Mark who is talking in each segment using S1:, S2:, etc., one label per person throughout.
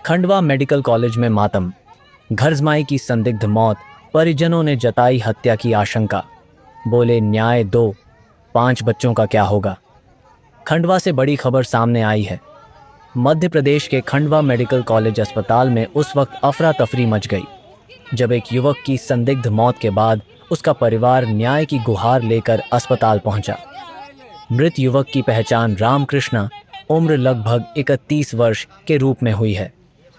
S1: Khandwa medical college में मातम, घरजमाई की संदिग्ध मौत, परिजनों ने जताई हत्या की आशंका। बोले न्याय दो, 5 बच्चों का क्या होगा। खंडवा से बड़ी खबर सामने आई है। मध्य प्रदेश के खंडवा मेडिकल कॉलेज अस्पताल में उस वक्त अफरा तफरी मच गई जब एक युवक की संदिग्ध मौत के बाद उसका परिवार न्याय की गुहार लेकर अस्पताल पहुंचा। मृत युवक की पहचान रामकृष्णा, उम्र लगभग 31 वर्ष के रूप में हुई है,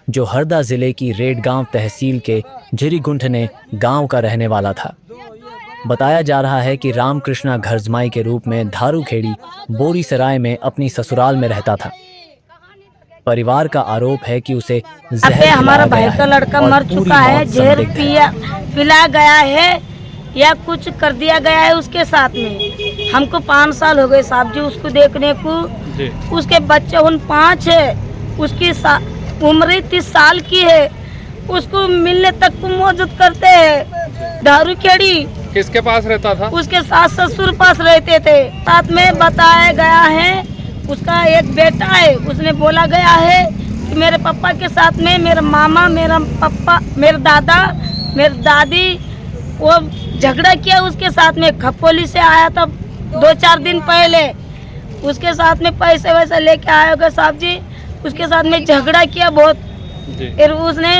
S1: जो हरदा जिले की रेडगांव तहसील के झिरीगुंठने गांव का रहने वाला था। बताया जा रहा है कि रामकृष्णा घरजमाई के रूप में धारूखेड़ी बोरीसराय में अपनी ससुराल में रहता था। परिवार का आरोप है कि उसे जहर
S2: हमारा भाई का लड़का मर चुका है, जहर पिला गया है या कुछ कर दिया गया है उसके साथ में। हमको 5 साल हो गए साहब जी उसको देखने को। उसके बच्चे उन 5 है, उसकी उम्र 30 साल की है। उसको मिलने तक को मौजूद करते हैं। धारूखेड़ी
S3: किसके पास रहता था?
S2: उसके सास ससुर पास रहते थे। साथ में बताया गया है उसका एक बेटा है। उसने बोला गया है कि मेरे पापा के साथ में मेरा मामा, मेरा पापा, मेरे दादा, मेरी दादी वो झगड़ा किया उसके साथ में। खपोली से आया था 2-4 दिन पहले, उसके साथ में पैसे वैसे लेके आया होगा साहब जी। उसके साथ में झगड़ा किया बहुत। फिर उसने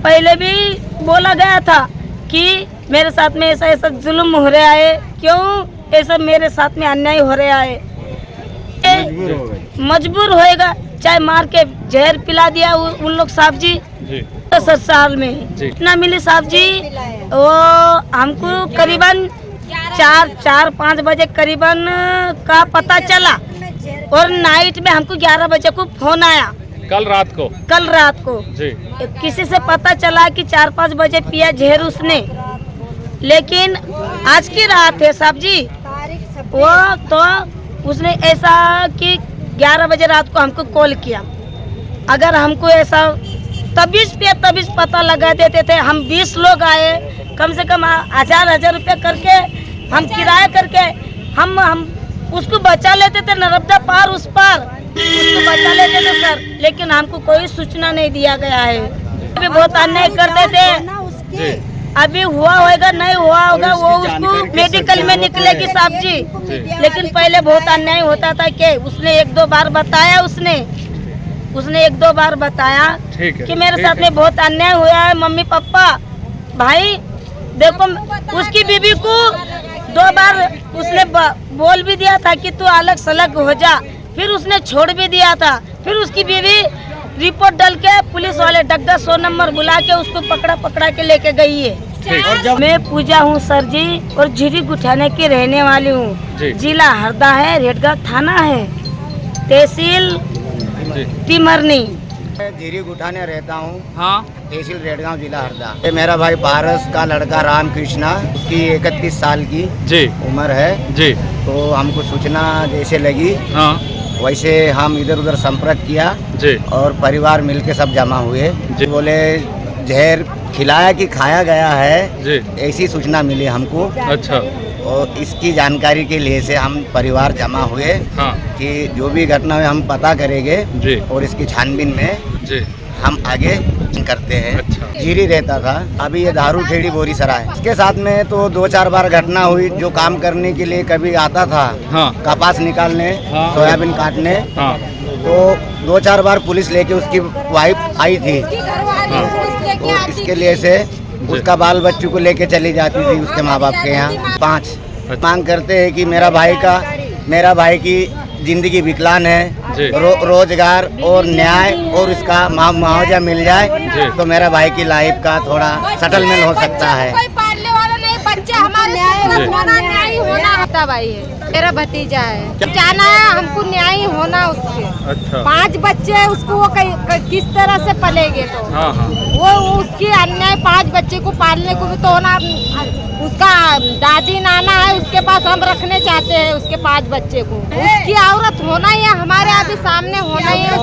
S2: पहले भी बोला गया था कि मेरे साथ में ऐसा ऐसा जुल्म हो रहा है, क्यों ऐसा मेरे साथ में अन्याय हो रहा है। मजबूर होएगा, चाहे मार के जहर पिला दिया उन लोग साहब जी। 10 साल में इतना मिली साहब जी। वो हमको करीबन 4-5 बजे करीबन का पता चला और नाइट में हमको 11 बजे को फोन आया।
S3: कल रात को जी।
S2: किसी से पता चला कि 4-5 बजे पिया जहर उसने, लेकिन आज की रात है साहब जी। वो तो उसने ऐसा कि 11 बजे रात को हमको कॉल किया। अगर हमको ऐसा तबीज पता लगा देते थे। हम 20 लोग आए, कम से कम 1000 रुपये करके हम किराया करके हम उसको बचा लेते थे। नर्मदा पार उस पार उसको बचा लेते थे सर, लेकिन हमको कोई सूचना नहीं दिया गया है। अभी बहुत अन्याय करते थे। अभी हुआ होगा नहीं हुआ होगा वो उसको मेडिकल में निकलेगी साहब जी। लेकिन पहले बहुत अन्याय होता था कि उसने 1-2 बार बताया। उसने 1-2 बार बताया कि मेरे साथ में बहुत अन्याय हुआ है। मम्मी पापा भाई देखो, उसकी बीबी को 2 बार उसने बोल भी दिया था कि तू अलग सलग हो जा, फिर उसने छोड़ भी दिया था। फिर उसकी बीवी रिपोर्ट डाल के पुलिस वाले डग्गा 100 नंबर बुला के उसको पकड़ा के लेके गई है। मैं पूजा हूँ सर जी और झिरीगुंठने की रहने वाली हूँ। जिला हरदा है, रेडगांव थाना है, तहसील टिमरनी।
S4: झिरीगुंठने रहता हूँ।
S3: हाँ।
S4: तहसील रेडगांव, जिला हरदा। ये मेरा भाई पारस का लड़का रामकृष्णा, उसकी 31 साल की जी उम्र है जी। तो हमको सूचना जैसे लगी हाँ। वैसे हम इधर उधर संपर्क किया जी और परिवार मिलके सब जमा हुए जी। बोले जहर खिलाया कि खाया गया है जी, ऐसी सूचना मिली हमको। अच्छा। और इसकी जानकारी के लिए से हम परिवार जमा हुए हाँ। कि जो भी घटना हुई हम पता करेंगे जी और इसकी छानबीन में जी हम आगे करते हैं। अच्छा। झिरी रहता था, अभी ये धारूखेड़ी बोरीसराय। इसके साथ में तो 2-4 बार घटना हुई। जो काम करने के लिए कभी आता था हाँ। कपास निकालने हाँ। सोयाबीन काटने हाँ। तो 2-4 बार पुलिस लेके उसकी वाइफ आई थी हाँ। तो इसके लिए से उसका बाल बच्चों को लेके चली जाती थी उसके माँ बाप के यहाँ। 5 मांग करते हैं कि मेरा भाई की जिंदगी विकलांग है, रोजगार और न्याय और इसका मुआवजा मिल जाए तो मेरा भाई की लाइफ का थोड़ा सेटलमेंट हो सकता है।
S5: कोई पालने वाला नहीं, बच्चे हमारे न्याय होना भाई है, मेरा भतीजा है। जाना है हमको न्याय होना उसके। अच्छा। 5 बच्चे उसको वो किस तरह से पलेंगे तो हाँ हाँ। वो उसकी अन्याय 5 बच्चे को पालने को भी तो होना। उसका दादी नाना है उसके पास, हम रखने चाहते हैं उसके 5 बच्चे को। उसकी औरत होना ही है, हमारे अभी सामने होना ही है।